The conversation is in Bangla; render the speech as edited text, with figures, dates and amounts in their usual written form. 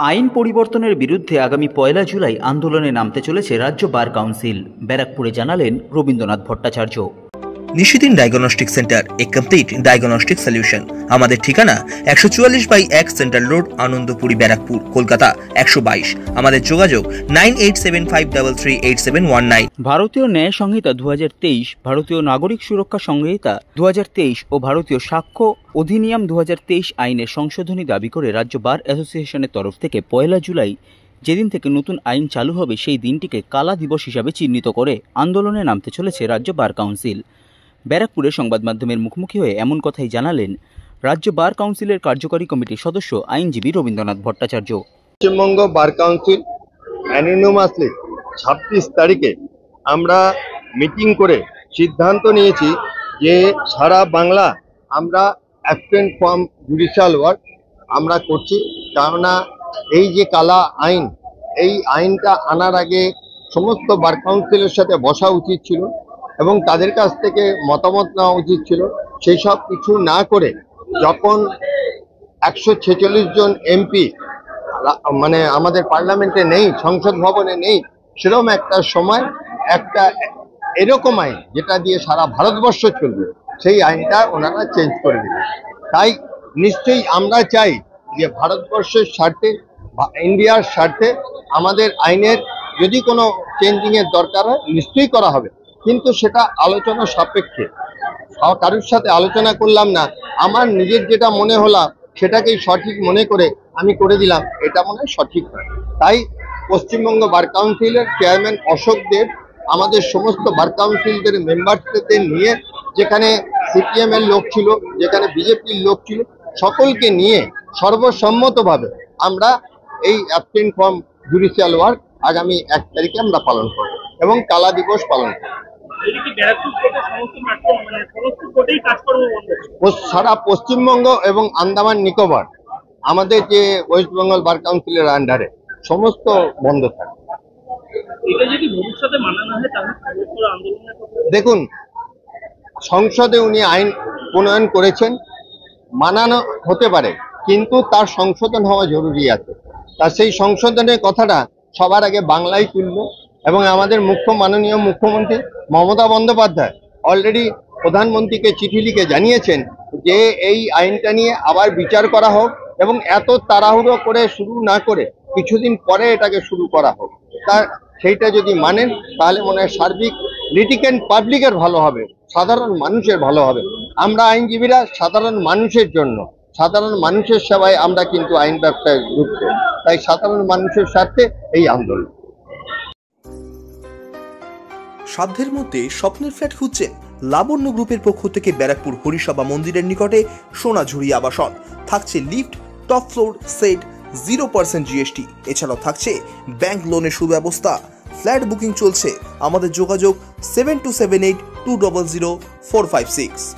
আইন পরিবর্তনের বিরুদ্ধে আগামী ১লা জুলাই আন্দোলনে নামতে চলেছে রাজ্য বার কাউন্সিল। ব্যারাকপুরে জানালেন রবীন্দ্রনাথ ভট্টাচার্য। নিশিদিন ডায়াগনস্টিক সেন্টার, এ কমপ্লিট ডায়াগনস্টিক সলিউশন। আমাদের ঠিকানা ১৪৪/১ সেন্ট্রাল রোড, আনন্দপুরি, ব্যারাকপুর, কলকাতা ১২২। আমাদের যোগাযোগ 9875338719। ভারতীয় ন্যায় সংহিতা ২০২৩, ভারতীয় নাগরিক সুরক্ষা সংহিতা ২০২৩ ও ভারতীয় সাক্ষ্য অধিনিয়ম ২০২৩ আইনের সংশোধনী দাবি করে রাজ্য বার অ্যাসোসিয়েশনের তরফ থেকে ১লা জুলাই, যেদিন থেকে নতুন আইন চালু হবে, সেই দিনটিকে কালা দিবস হিসাবে চিহ্নিত করে আন্দোলনে নামতে চলেছে রাজ্য বার কাউন্সিল। ব্যারাকপুরে সংবাদ মাধ্যমের মুখোমুখি হয়ে এমন কথাই জানালেন রাজ্য বার কাউন্সিলের কার্যকরী কমিটির সদস্য আইনজীবী Rabindranath Bhattacharya. Paschimbanga bar council anonymously ২৬ তারিখে আমরা মিটিং করে সিদ্ধান্ত নিয়েছি যে সারা বাংলা আমরা অ্যাবসেন্ট ফ্রম জুডিশিয়াল ওয়ার্ক আমরা করছি। কেননা এই যে কালা আইন, এই আইনটা আনার আগে সমস্ত বার কাউন্সিলের সাথে বসা উচিত ছিল এবং তাদের কাছ থেকে মতামত নেওয়া উচিত ছিল। সেই সব কিছু না করে যখন ১৪৬ জন এমপি মানে আমাদের পার্লামেন্টে নেই, সংসদ ভবনে নেই, সেরকম একটা সময় একটা এরকম আইন যেটা দিয়ে সারা ভারতবর্ষ চলবে, সেই আইনটা ওনারা চেঞ্জ করে দিলেন। তাই নিশ্চয়ই আমরা চাই যে ভারতবর্ষের স্বার্থে, ইন্ডিয়ার স্বার্থে আমাদের আইনের যদি কোনো চেঞ্জিংয়ের দরকার হয় নিশ্চয়ই করা হবে, কিন্তু সেটা আলোচনা সাপেক্ষে। কারোর সাথে আলোচনা করলাম না, আমার নিজের যেটা মনে হলো সেটাকেই সঠিক মনে করে আমি করে দিলাম, এটা মনে হয় সঠিক নয়। তাই পশ্চিমবঙ্গ বার কাউন্সিলের চেয়ারম্যান অশোক দেব আমাদের সমস্ত বার কাউন্সিলদের মেম্বারদের নিয়ে, যেখানে সিপিএম এর লোক ছিল, যেখানে বিজেপির লোক ছিল, সকলকে নিয়ে সর্বসম্মতভাবে আমরা এই অ্যাবসেন্ট ফ্রম জুডিশিয়াল ওয়ার্ক আগামী ১ তারিখে আমরা পালন করব এবং কালা দিবস পালন করব। সারা পশ্চিমবঙ্গ এবং আন্দামান নিকোবর আমাদের যে ওয়েস্ট বেঙ্গল বার কাউন্সিলের আন্ডারে সমস্ত বন্ধ থাকে। দেখুন, সংসদে উনি আইন প্রণয়ন করেছেন, মানানো হতে পারে, কিন্তু তার সংশোধন হওয়া জরুরি আছে। তার সেই সংশোধনের কথাটা সবার আগে বাংলায় তুললো এবং আমাদের মাননীয় মুখ্যমন্ত্রী মমতা বন্দ্যোপাধ্যায় অলরেডি প্রধানমন্ত্রীকে চিঠি লিখে জানিয়েছেন যে এই আইনটা নিয়ে আবার বিচার করা হোক এবং এত তাড়াহুড়ো করে শুরু না করে কিছুদিন পরে এটাকে শুরু করা হোক। তার সেইটা যদি মানেন তাহলে মনে হয় সার্বিক লিটিগেন্ট পাবলিকের ভালো হবে, সাধারণ মানুষের ভালো হবে। আমরা আইনজীবীরা সাধারণ মানুষের জন্য, সাধারণ মানুষের সেবায় আমরা কিন্তু আইন ব্যবসায় যুক্ত, তাই সাধারণ মানুষের স্বার্থে এই আন্দোলন। সাধ্যের মধ্যে স্বপ্নের ফ্ল্যাট খুঁজছেন? লাবণ্য গ্রুপের পক্ষ থেকে ব্যারাকপুর হরিসভা মন্দিরের নিকটে সোনাঝুরি আবাসন। থাকছে lift, top floor set, 0% GST। এছাড়াও থাকছে ব্যাংক লোনের সুব্যবস্থা। ফ্ল্যাট বুকিং চলছে। আমাদের যোগাযোগ 7278200456।